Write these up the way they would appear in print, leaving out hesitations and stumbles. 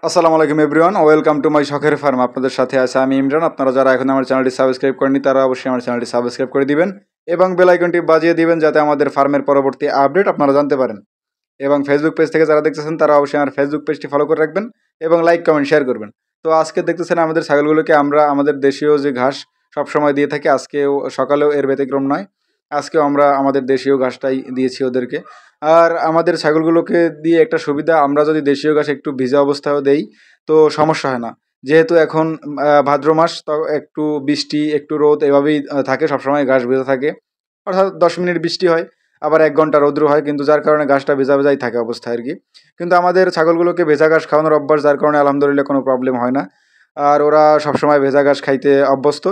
আসসালামু আলাইকুম everyone, welcome to my শখের ফার্ম। আপনাদের সাথে আছে আমি ইমরান। আপনারা যারা এখন আমার চ্যানেলটি সাবস্ক্রাইব করেননি তারা অবশ্যই আমার চ্যানেলটি সাবস্ক্রাইব করে দিবেন এবং বেল আইকনটি বাজিয়ে দিবেন যাতে আমাদের ফার্মের পরবর্তী আপডেট আপনারা জানতে পারেন। এবং ফেসবুক পেজ থেকে যারা দেখতেছেন তারা অবশ্যই আমার ফেসবুক পেজটি ফলো করে রাখবেন এবং লাইক কমেন্ট শেয়ার করবেন। তো আজকে দেখতেছেন আমাদের ছাগলগুলোকে আমরা আমাদের দেশীয় যে ঘাস সবসময় দিয়ে থাকি, আজকেও সকালেও এর ব্যতিক্রম নয়। আজকেও আমরা আমাদের দেশীয় ঘাসটাই দিয়েছি ওদেরকে। আর আমাদের ছাগলগুলোকে দিয়ে একটা সুবিধা, আমরা যদি দেশীয় ঘাস একটু ভিজা অবস্থায়ও দেই তো সমস্যা হয় না। যেহেতু এখন ভাদ্র মাস, তো একটু বৃষ্টি একটু রোদ এভাবেই থাকে, সবসময় ঘাস ভেজা থাকে। অর্থাৎ 10 মিনিট বৃষ্টি হয়, আবার 1 ঘন্টা রৌদ্র হয়, কিন্তু যার কারণে ঘাসটা ভেজা ভেজাই থাকে অবস্থায় আর কি। কিন্তু আমাদের ছাগলগুলোকে ভেজা ঘাস খাওয়ানোর অভ্যাস, যার কারণে আলহামদুলিল্লাহ কোনো প্রবলেম হয় না। আর ওরা সবসময় ভেজা ঘাস খাইতে অভ্যস্ত।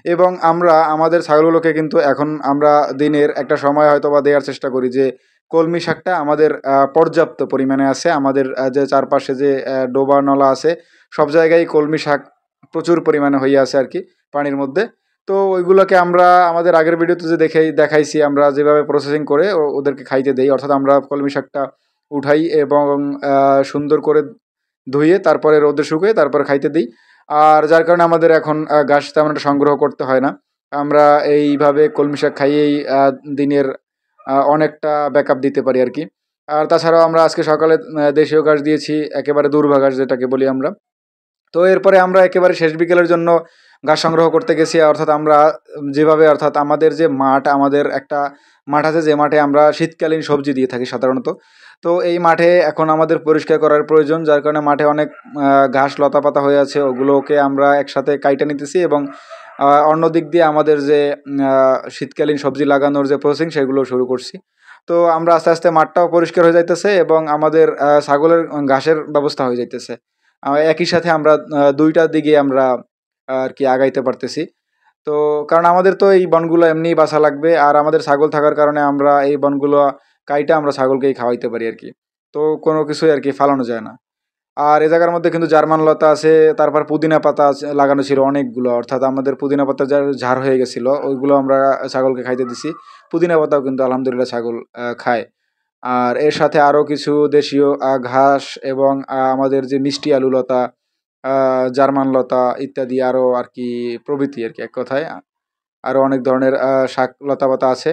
এবং আমরা আমাদের ছাগলগুলোকে কিন্তু এখন আমরা দিনের একটা সময় হয়তো বা দেওয়ার চেষ্টা করি যে কলমি শাকটা আমাদের পর্যাপ্ত পরিমাণে আছে। আমাদের যে চারপাশে যে ডোবা নলা আছে, সব জায়গায় কলমি শাক প্রচুর পরিমাণে হয়ে আছে আর কি, পানির মধ্যে। তো ওইগুলোকে আমরা আমাদের আগের ভিডিওতে যে দেখাইছি, আমরা যেভাবে প্রসেসিং করে ওদেরকে খাইতে দেই, অর্থাৎ আমরা কলমি শাকটা উঠাই এবং সুন্দর করে ধুয়ে তারপরে রোদে শুকিয়ে তারপরে খাইতে দিই। আর যার কারণে আমাদের এখন ঘাস তেমন একটা সংগ্রহ করতে হয় না। আমরা এইভাবে কলমি শাক খাইয়েই দিনের অনেকটা ব্যাকআপ দিতে পারি আর কি। আর তাছাড়াও আমরা আজকে সকালে দেশীয় ঘাস দিয়েছি, একেবারে দুর্বা ঘাস যেটাকে বলি আমরা। তো এরপরে আমরা একেবারে শেষ বিকেলের জন্য ঘাস সংগ্রহ করতে গেছি। অর্থাৎ আমরা যেভাবে, অর্থাৎ আমাদের যে মাঠ, আমাদের একটা মাঠ আছে যে মাঠে আমরা শীতকালীন সবজি দিয়ে থাকি সাধারণত। তো এই মাঠে এখন আমাদের পরিষ্কার করার প্রয়োজন, যার কারণে মাঠে অনেক ঘাস লতাপাতা হয়ে আছে, ওগুলোকে আমরা একসাথে কাইটা নিতেছি এবং অন্য দিক দিয়ে আমাদের যে শীতকালীন সবজি লাগানোর যে প্রসেসিং সেগুলো শুরু করছি। তো আমরা আস্তে আস্তে মাঠটাও পরিষ্কার হয়ে যাইতেছে এবং আমাদের ছাগলের ঘাসের ব্যবস্থা হয়ে যাইতেছে। একই সাথে আমরা ২টা দিকে আমরা আর কি আগাইতে পারতেছি। তো কারণ আমাদের তো এই বনগুলো এমনিই বাছা লাগবে, আর আমাদের ছাগল থাকার কারণে আমরা এই বনগুলো কাইটা আমরা ছাগলকেই খাওয়াইতে পারি আর কি। তো কোনো কিছুই আর কি ফালানো যায় না। আর এ জায়গার মধ্যে কিন্তু জার্মান লতা আছে, তারপর পুদিনা পাতা আছে, লাগানো ছিল অনেকগুলো। অর্থাৎ আমাদের পুদিনা পাতা যার ঝাড় হয়ে গেছিলো, ওইগুলো আমরা ছাগলকে খাইতে দিছি। পুদিনা পাতাও কিন্তু আলহামদুলিল্লাহ ছাগল খায়। আর এর সাথে আরও কিছু দেশীয় ঘাস এবং আমাদের যে মিষ্টি আলু লতা, জার্মান লতা ইত্যাদি আরও আর কি প্রভৃতি আর কি, এক কথায় আরও অনেক ধরনের শাক লতা পাতা আছে,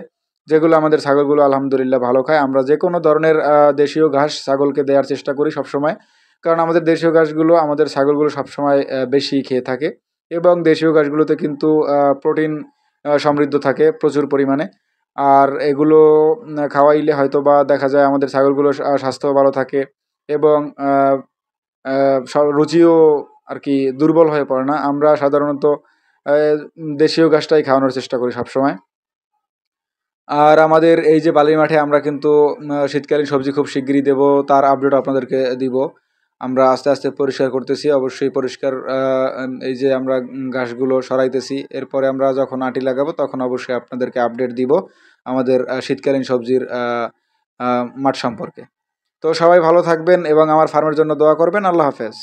যেগুলো আমাদের ছাগলগুলো আলহামদুলিল্লাহ ভালো খায়। আমরা যে কোনো ধরনের দেশীয় ঘাস ছাগলকে দেওয়ার চেষ্টা করি সবসময়, কারণ আমাদের দেশীয় ঘাসগুলো আমাদের ছাগলগুলো সবসময় বেশি খেয়ে থাকে। এবং দেশীয় ঘাসগুলোতে কিন্তু প্রোটিন সমৃদ্ধ থাকে প্রচুর পরিমাণে। আর এগুলো খাওয়াইলে হয়তো বা দেখা যায় আমাদের ছাগলগুলোর স্বাস্থ্য ভালো থাকে এবং রুচিও আর কি দুর্বল হয়ে পড়ে না। আমরা সাধারণত দেশীয় ঘাসটাই খাওয়ানোর চেষ্টা করি সবসময়। আর আমাদের এই যে বালির মাঠে আমরা কিন্তু শীতকালীন সবজি খুব শিগগিরই দেবো, তার আপডেট আপনাদেরকে দিব। আমরা আস্তে আস্তে পরিষ্কার করতেছি, অবশ্যই পরিষ্কার এই যে আমরা ঘাসগুলো সরাইতেছি, এরপরে আমরা যখন আটি লাগাবো তখন অবশ্যই আপনাদেরকে আপডেট দিব আমাদের শীতকালীন সবজির মাঠ সম্পর্কে। তো সবাই ভালো থাকবেন এবং আমার ফার্মের জন্য দোয়া করবেন। আল্লাহ হাফেজ।